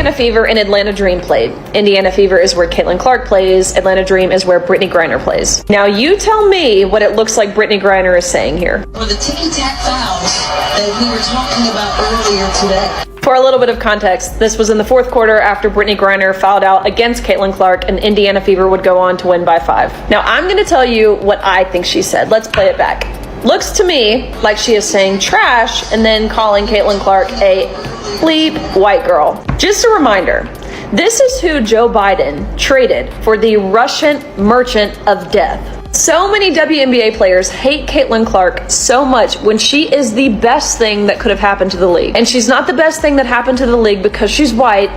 Indiana Fever and Atlanta Dream played. Indiana Fever is where Caitlin Clark plays. Atlanta Dream is where Brittney Griner plays. Now you tell me what it looks like Brittney Griner is saying here. For the ticky-tack fouls that we were talking about earlier today. For a little bit of context, this was in the fourth quarter after Brittney Griner fouled out against Caitlin Clark, and Indiana Fever would go on to win by 5. Now I'm going to tell you what I think she said. Let's play it back. Looks to me like she is saying trash and then calling Caitlin Clark a bleep white girl. Just a reminder, this is who Joe Biden traded for the Russian merchant of death. So many WNBA players hate Caitlin Clark so much when she is the best thing that could have happened to the league. And she's not the best thing that happened to the league because she's white.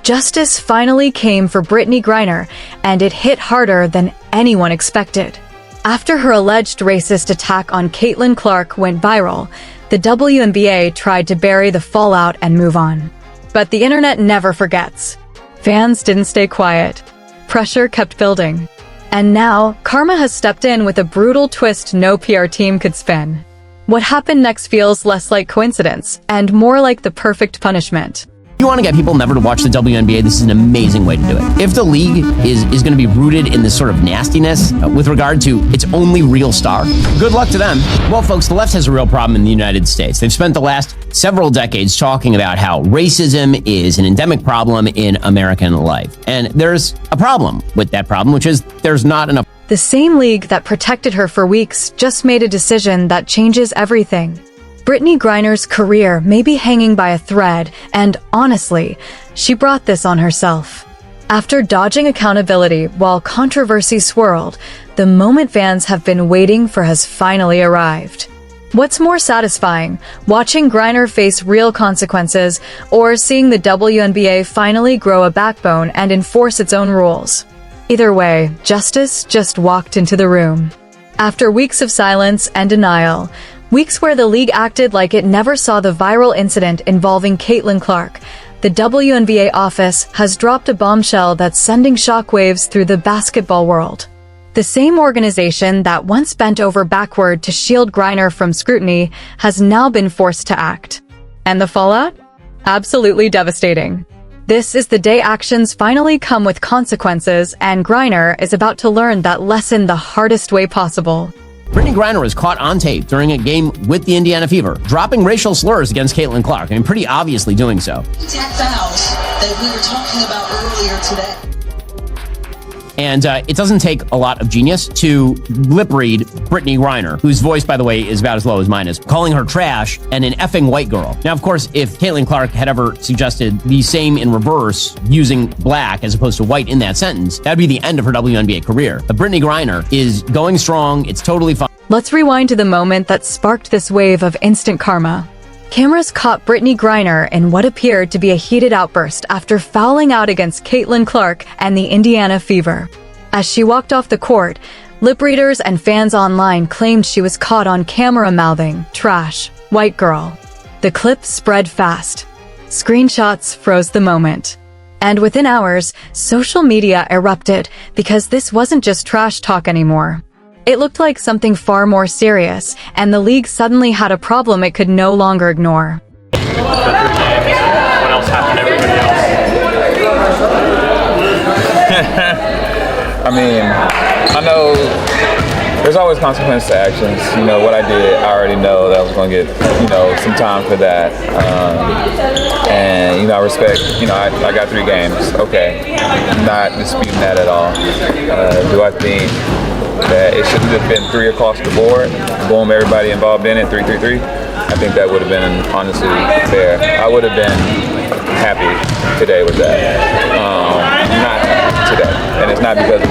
Justice finally came for Brittney Griner, and it hit harder than anyone expected. After her alleged racist attack on Caitlin Clark went viral, the WNBA tried to bury the fallout and move on. But the internet never forgets. Fans didn't stay quiet. Pressure kept building. And now, karma has stepped in with a brutal twist no PR team could spin. What happened next feels less like coincidence and more like the perfect punishment. If you want to get people never to watch the WNBA, this is an amazing way to do it. If the league is going to be rooted in this sort of nastiness with regard to its only real star, good luck to them. Well, folks, the left has a real problem in the United States. They've spent the last several decades talking about how racism is an endemic problem in American life. And there's a problem with that problem, which is there's not enough. The same league that protected her for weeks just made a decision that changes everything. Brittney Griner's career may be hanging by a thread, and honestly, she brought this on herself. After dodging accountability while controversy swirled, the moment fans have been waiting for has finally arrived. What's more satisfying, watching Griner face real consequences, or seeing the WNBA finally grow a backbone and enforce its own rules? Either way, justice just walked into the room. After weeks of silence and denial, weeks where the league acted like it never saw the viral incident involving Caitlin Clark, the WNBA office has dropped a bombshell that's sending shockwaves through the basketball world. The same organization that once bent over backward to shield Griner from scrutiny has now been forced to act. And the fallout? Absolutely devastating. This is the day actions finally come with consequences, and Griner is about to learn that lesson the hardest way possible. Brittney Griner was caught on tape during a game with the Indiana Fever, dropping racial slurs against Caitlin Clark. I mean, pretty obviously doing so. Ticky-tack fouls that we were talking about earlier today. And it doesn't take a lot of genius to lip read Brittney Griner, whose voice, by the way, is about as low as mine is, calling her trash and an effing white girl. Now, of course, if Caitlin Clark had ever suggested the same in reverse, using black as opposed to white in that sentence, that'd be the end of her WNBA career. But Brittney Griner is going strong. It's totally fine. Let's rewind to the moment that sparked this wave of instant karma. Cameras caught Brittney Griner in what appeared to be a heated outburst after fouling out against Caitlin Clark and the Indiana Fever. As she walked off the court, lip readers and fans online claimed she was caught on camera mouthing, "Trash, white girl." The clip spread fast. Screenshots froze the moment. And within hours, social media erupted because this wasn't just trash talk anymore. It looked like something far more serious, and the league suddenly had a problem it could no longer ignore. What else happened to everybody else? I mean, I know there's always consequences to actions. You know, what I did, I already know that I was going to get, some time for that. And, I respect, I got 3 games. Okay. Not disputing that at all. Do I think that it should have been 3 across the board? Boom, everybody involved in it, 3-3-3. I think that would have been honestly fair. I would have been happy today with that. Not today, and it's not because of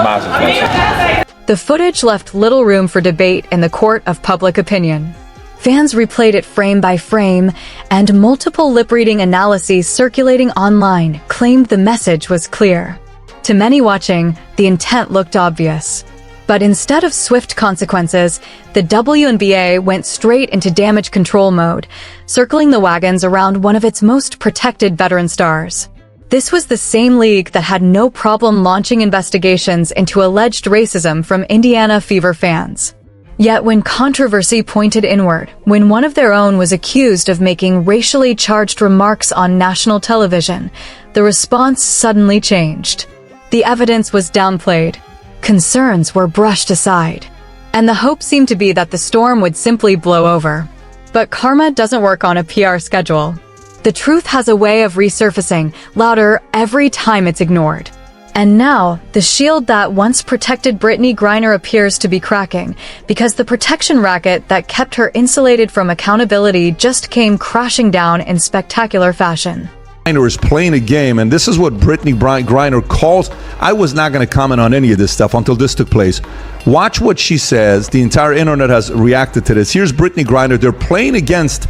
my suspension. The footage left little room for debate in the court of public opinion. Fans replayed it frame by frame, and multiple lip-reading analyses circulating online claimed the message was clear. To many watching, the intent looked obvious. But instead of swift consequences, the WNBA went straight into damage control mode, circling the wagons around one of its most protected veteran stars. This was the same league that had no problem launching investigations into alleged racism from Indiana Fever fans. Yet when controversy pointed inward, when one of their own was accused of making racially charged remarks on national television, the response suddenly changed. The evidence was downplayed, concerns were brushed aside, and the hope seemed to be that the storm would simply blow over. But karma doesn't work on a PR schedule. The truth has a way of resurfacing, louder every time it's ignored. And now, the shield that once protected Brittney Griner appears to be cracking, because the protection racket that kept her insulated from accountability just came crashing down in spectacular fashion. Griner is playing a game, and this is what Brittney Griner calls. I was not going to comment on any of this stuff until this took place. Watch what she says. The entire internet has reacted to this. Here's Brittney Griner. They're playing against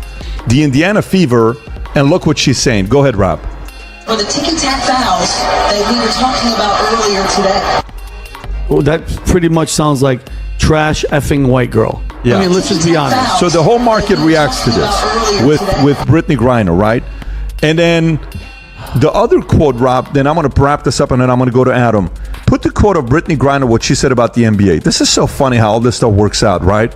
the Indiana Fever, and look what she's saying. Go ahead, Rob. Or the ticky-tack fouls that we were talking about earlier today. Well, that pretty much sounds like trash effing white girl. Yeah. I mean, let's just be honest. So the whole market reacts to this with Brittney Griner, right? And then the other quote, Rob, then I'm going to wrap this up and then I'm going to go to Adam. Put the quote of Brittney Griner, what she said about the NBA. This is so funny how all this stuff works out, right?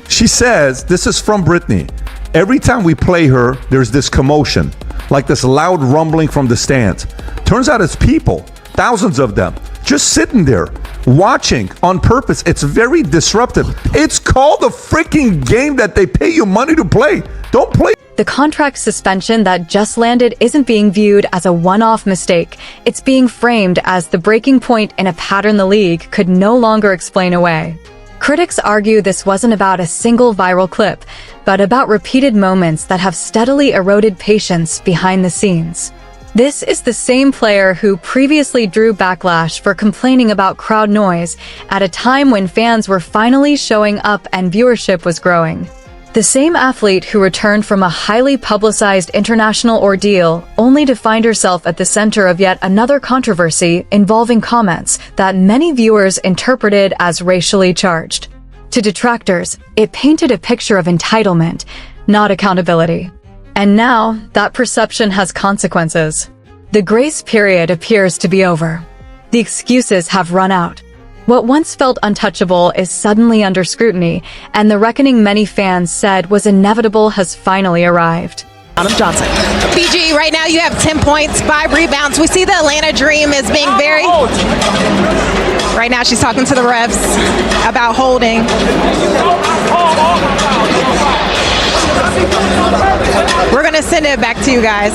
She says, this is from Brittney. Every time we play her, there's this commotion, like this loud rumbling from the stands. Turns out it's people, thousands of them, just sitting there, watching on purpose. It's very disruptive. It's called a freaking game that they pay you money to play. Don't play. The contract suspension that just landed isn't being viewed as a one-off mistake. It's being framed as the breaking point in a pattern the league could no longer explain away. Critics argue this wasn't about a single viral clip, but about repeated moments that have steadily eroded patience behind the scenes. This is the same player who previously drew backlash for complaining about crowd noise at a time when fans were finally showing up and viewership was growing. The same athlete who returned from a highly publicized international ordeal only to find herself at the center of yet another controversy involving comments that many viewers interpreted as racially charged. To detractors, it painted a picture of entitlement, not accountability. And now, that perception has consequences. The grace period appears to be over. The excuses have run out. What once felt untouchable is suddenly under scrutiny, and the reckoning many fans said was inevitable has finally arrived. Adam Johnson. BG, right now you have 10 points, 5 rebounds. We see the Atlanta Dream as being very... Right now she's talking to the refs about holding. We're going to send it back to you guys.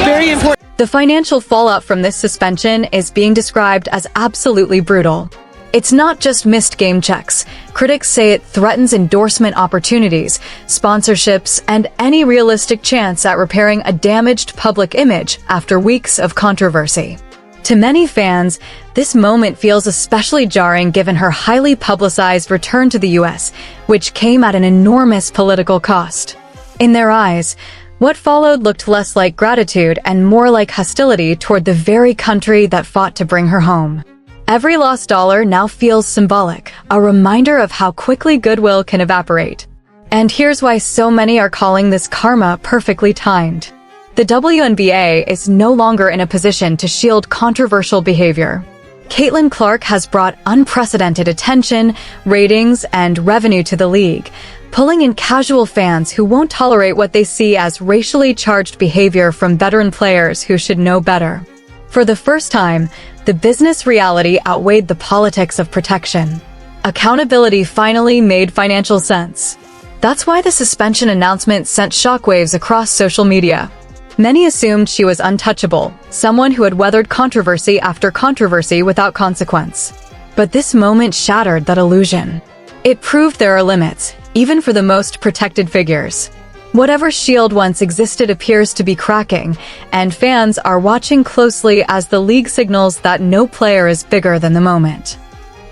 Very important. The financial fallout from this suspension is being described as absolutely brutal. It's not just missed game checks. Critics say it threatens endorsement opportunities, sponsorships, and any realistic chance at repairing a damaged public image after weeks of controversy. To many fans, this moment feels especially jarring given her highly publicized return to the US, which came at an enormous political cost. In their eyes, what followed looked less like gratitude and more like hostility toward the very country that fought to bring her home. Every lost dollar now feels symbolic, a reminder of how quickly goodwill can evaporate. And here's why so many are calling this karma perfectly timed. The WNBA is no longer in a position to shield controversial behavior. Caitlin Clark has brought unprecedented attention, ratings, and revenue to the league, pulling in casual fans who won't tolerate what they see as racially charged behavior from veteran players who should know better. For the first time, the business reality outweighed the politics of protection. Accountability finally made financial sense. That's why the suspension announcement sent shockwaves across social media. Many assumed she was untouchable, someone who had weathered controversy after controversy without consequence. But this moment shattered that illusion. It proved there are limits, even for the most protected figures. Whatever shield once existed appears to be cracking, and fans are watching closely as the league signals that no player is bigger than the moment.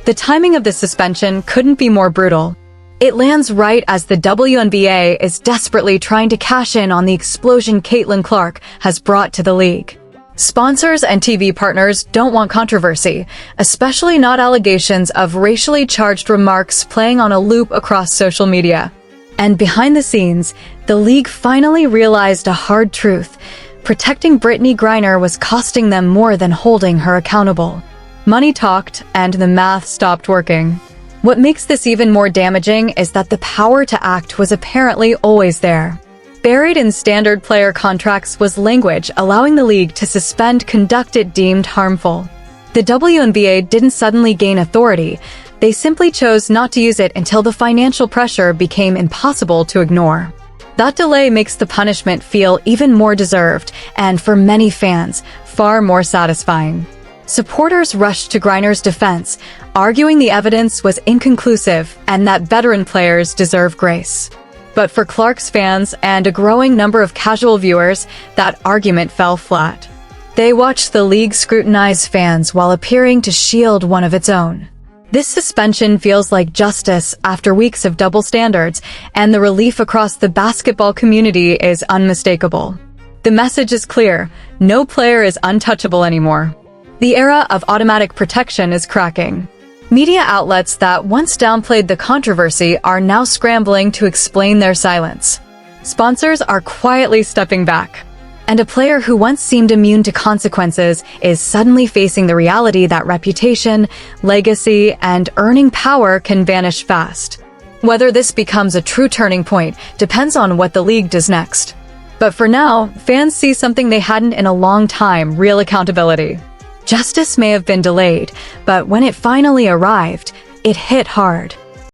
The timing of the suspension couldn't be more brutal. It lands right as the WNBA is desperately trying to cash in on the explosion Caitlin Clark has brought to the league. Sponsors and TV partners don't want controversy, especially not allegations of racially charged remarks playing on a loop across social media. And behind the scenes, the league finally realized a hard truth. Protecting Brittney Griner was costing them more than holding her accountable. Money talked, and the math stopped working. What makes this even more damaging is that the power to act was apparently always there. Buried in standard player contracts was language allowing the league to suspend conduct it deemed harmful. The WNBA didn't suddenly gain authority, they simply chose not to use it until the financial pressure became impossible to ignore. That delay makes the punishment feel even more deserved, and for many fans, far more satisfying. Supporters rushed to Griner's defense, arguing the evidence was inconclusive and that veteran players deserve grace. But for Clark's fans and a growing number of casual viewers, that argument fell flat. They watched the league scrutinize fans while appearing to shield one of its own. This suspension feels like justice after weeks of double standards, and the relief across the basketball community is unmistakable. The message is clear: no player is untouchable anymore. The era of automatic protection is cracking. Media outlets that once downplayed the controversy are now scrambling to explain their silence. Sponsors are quietly stepping back. And a player who once seemed immune to consequences is suddenly facing the reality that reputation, legacy, and earning power can vanish fast. Whether this becomes a true turning point depends on what the league does next. But for now, fans see something they hadn't in a long time: real accountability. Justice may have been delayed, but when it finally arrived, it hit hard.